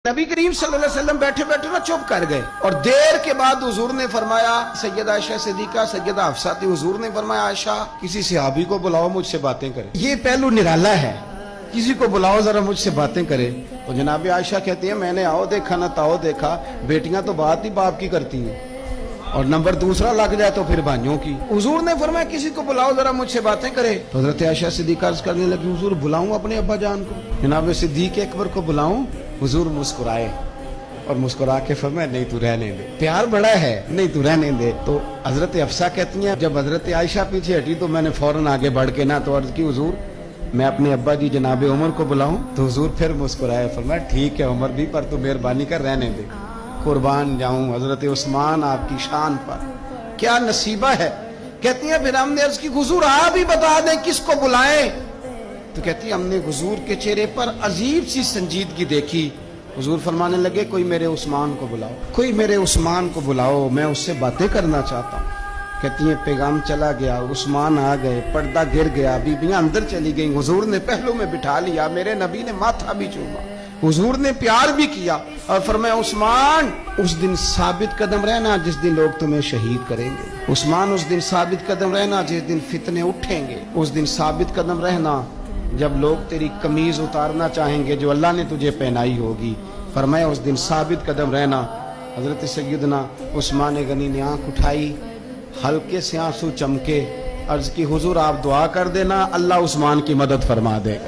नबी करीम सल्लल्लाहु अलैहि वसल्लम बैठे बैठे ना चुप कर गए और देर के बाद हुजूर ने फरमाया, सैयदा आयशा सिद्दीका सैयदा हफ्सा थी, हुजूर ने फरमाया आयशा किसी सहाबी को बुलाओ मुझसे बातें करे। ये पहलू निराला है, किसी को बुलाओ जरा मुझसे बातें करे। तो जनाब आयशा कहती है मैंने आओ देखा ना ताओ देखा, बेटियां तो बात ही बाप की करती हैं और नंबर दूसरा लग जाए तो फिर भाइयों की। हुजूर ने फरमाया किसी को बुलाओ जरा मुझसे बातें करे। तो हज़रत आयशा सिद्दीका अर्ज करने लगी हुजूर बुलाऊं अपने अब्बा जान को, जनाब सिद्दीक अकबर को बुलाऊं। हुजूर मुस्कुराए और मुस्कुरा के फरमाया नहीं तू रहने दे, प्यार बड़ा है, नहीं तू रहने दे। तो हजरत हफ्सा कहती हैं जब हजरत आयशा पीछे हटी तो मैंने फौरन आगे बढ़ के ना तो अर्ज की हुजूर मैं अपने अब्बा जी जनाब उमर को बुलाऊं। तो हुजूर फिर मुस्कुराए, फरमाया ठीक है उमर भी, पर तू मेहरबानी कर रहने दे, कुर्बान जाऊं हजरत उस्मान आपकी शान पर, क्या नसीबा है। कहती है फिर हमने अर्ज की हुजूर आप ही बता दें किसको बुलाएं। तो कहती है हमने हुजूर के चेहरे पर अजीब सी संजीदगी देखी। हुजूर फरमाने लगे कोई मेरे उस्मान को बुलाओ, कोई मेरे उस्मान को बुलाओ, मैं उससे बातें करना चाहता हूँ। कहती है पैगाम चला गया, उस्मान आ गए, पर्दा गिर गया, बीबियां अंदर चली गईं, हुजूर ने पहलू में बिठा लिया, मेरे नबी ने माथा भी चूमा, हुजूर ने प्यार भी किया और फरमाया उस्मान उस दिन साबित कदम रहना जिस दिन लोग तुम्हें शहीद करेंगे। उस्मान उस दिन साबित कदम रहना जिस दिन फितने उठेंगे। उस दिन साबित कदम रहना जब लोग तेरी कमीज उतारना चाहेंगे जो अल्लाह ने तुझे पहनाई होगी। फरमाया उस दिन साबित कदम रहना। हजरत सैयदना उस्मान गनी ने आंख उठाई, हल्के से आंसू चमके, अर्ज की हुजूर आप दुआ कर देना अल्लाह उस्मान की मदद फरमा दे।